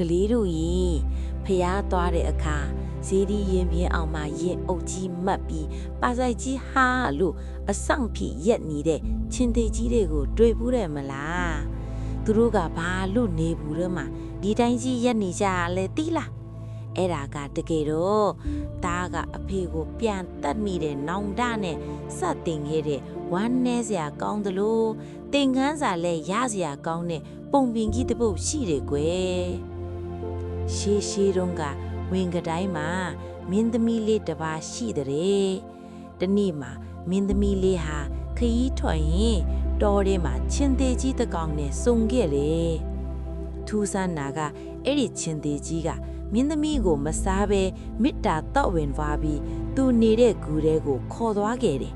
လေးတို့ရေဖျားသွားတဲ့အခါဇေဒီရင်ပြင်းအောင်မှရင်အုပ်ကြီးမှတ်ပြီးပါဆိုင်ကြီးဟာလို့အဆောင်ဖြီရက်နေတဲ့ချင်းသေးကြီးတွေကိုတွေ့ဘူးတယ်မလားသူတို့ကဘာလို့နေဘူးတော့မှဒီတိုင်းကြီးရက်နေကြလဲတိလားအဲ့ဒါကတကယ်တော့တားကအဖေကိုပြန်တတ်မိတဲ့နောင်တနဲ့စတင်ခဲ့တဲ့ဝမ်းနဲစရာကောင်းသလိုတင်ကန်းစာလဲရစရာကောင်းတဲ့ပုံပင်ကြီးတစ်ပုဒ်ရှိတယ်ကွယ်ရှေးတုန်းကဝင်ကတိုင်းမှာမင်းသမီးလေးတစ်ပါးရှိတဲ့တနေ့မှာမင်းသမီးလေးဟာခရီးထွက်ရင်တော်ထဲမှာချင်းသေးကြီးတစ်ကောင်နဲ့စုံခဲ့လေထူးဆန်းနာကအဲ့ဒီချင်းသေးကြီးကမင်းသမီးကိုမစားဘဲမေတ္တာတောက်ဝင်သွားပြီးသူနေတဲ့ဂူထဲကိုခေါ်သွားခဲ့တယ်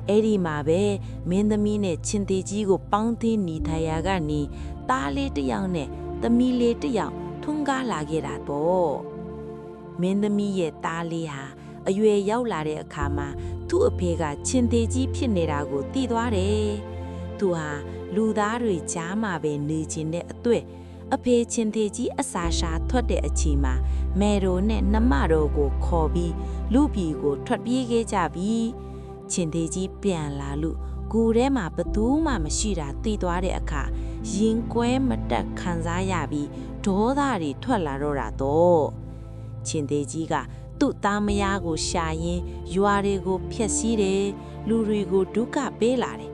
အဲ့ဒီမှာပဲမင်းသမီးနဲ့ချင်းသေးကြီးကိုပေါင်းသင်းနေထိုင်ရာကနေသားလေးတစ်ယောက်နဲ့သမီးလေးတစ်ယောက်ထွန်းကားလာခဲ့တာပေါ့မင်းသမီးရဲ့သားလေးဟာအရွယ်ရောက်လာတဲ့အခါမှာသူ့အဖေကချင်းသေးကြီးဖြစ်နေတာကိုသိသွားတယ်သူဟာလူသားတွေကြားမှာပဲနေချင်တဲ့အတွေ့အဖေချင်းသေးကြီးအစာရှာထွက်တဲ့အချိန်မှာမဲရိုနဲ့နှမတော်ကိုခေါ်ပြီးလူပြည်ကိုထွက်ပြေးခဲ့ကြပြီးချင်းသေးကြီးပြန်လာလို့ဂူထဲမှာဘသူမှမရှိတာသိသွားတဲ့အခါရင်ကွဲမတက်ခံစားရပြီးဒေါသတွေထွက်လာတော့တာတော့ချင်းသေးကြီးကသူ့သားမယားကိုရှာရင်းရွာတွေကိုဖျက်ဆီးတယ်လူတွေကိုဒုက္ခပေးလာတယ်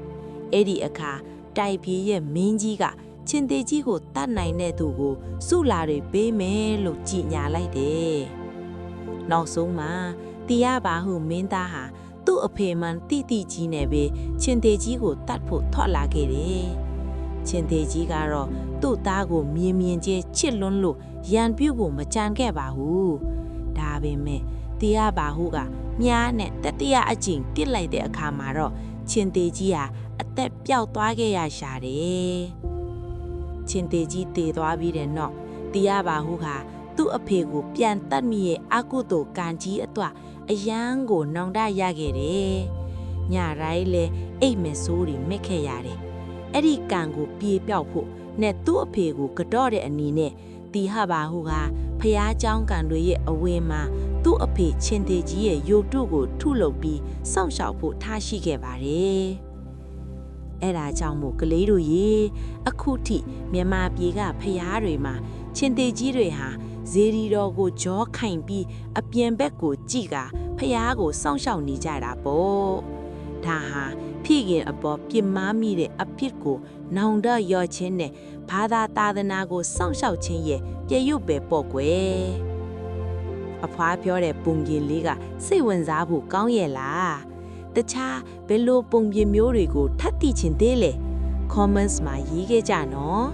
အဲ့ဒီအခါတိုက်ပြေးရဲ့မင်းကြီးကချင်းသေးကြီးကိုတတ်နိုင်တဲ့သူကိုစုလာတွေပေးမယ်လို့ကြည်ညာလိုက်တယ်နောက်ဆုံးမှာတရားပါဟုမင်းသားဟာသူ့အဖေမှန်တိတိကြီးနဲ့ပဲချင်းသေးကြီးကိုတတ်ဖို့ထွက်လာခဲ့တယ်ချင်းသေးကြီးကတော့သူ့သားကိုမြင်မြင်ချင်းချစ်လွန်းလို့ရန်ပြုတ်ဖို့မကြံခဲ့ပါဘူးဒါပေမဲ့တရားပါဟုကမြားနဲ့တတိယအကျင့်ပြစ်လိုက်တဲ့အခါမှာတော့ချင်းသေးကြီးဟာအသက်ပျောက်သွားခဲ့ရရှာတယ်ချင်းသေးကြီးတည်သွားပြီးတဲ့နောက်တရားပါဟုကသူ့အဖေကိုပြန်တတ်မိရဲ့အကုသိုလ်ကံကြီးအတွက်အယံကိုနောင်တရခဲ့တယ်ညတိုင်းလဲအိတ်မဲ့ဆိုးတွေမက်ခဲ့ရတယ်အဲ့ဒီကံကိုပြေပြောက်ဖို့နဲ့သူ့အဖေကိုကတော့တဲ့အနေနဲ့တီဟပါဟုကဖျားเจ้าကံတွေရဲ့အဝင်းမှာသူ့အဖေချင်းသေးကြီးရဲ့ရုပ်တုကိုထုလုပ်ပြီးစောင့်ရှောက်ဖို့ထားရှိခဲ့ပါတယ်အဲ့ဒါကြောင့်မို့ကလေးတို့ရေအခုထိမြန်မာပြည်ကဖျားတွေမှာချင်းသေးကြီးတွေဟာဇေဒီတော်ကိုကြောခိုင်ပြီးအပြင်ဘက်ကိုကြည့်ကဖျားကိုစောင့်ရှောက်နေကြတာပေါ့ဒါဟာဖိခင်အပေါ်ပြစ်မှားမိတဲ့အဖြစ်ကိုနောင်တရော့ချင်းနဲ့ဘာသာသာသနာကိုစောင့်ရှောက်ခြင်းရဲ့ပြည့်ရွတ်ပဲပေါ့ကွယ်အဖွားပြောတဲ့ပုံပြင်လေးကစိတ်ဝင်စားဖို့ကောင်းရဲ့လားတခြားဘယ်လိုပုံပြင်မျိုးတွေကိုထပ်သိချင်သေးလဲ comments မှာရေးခဲ့ကြနော်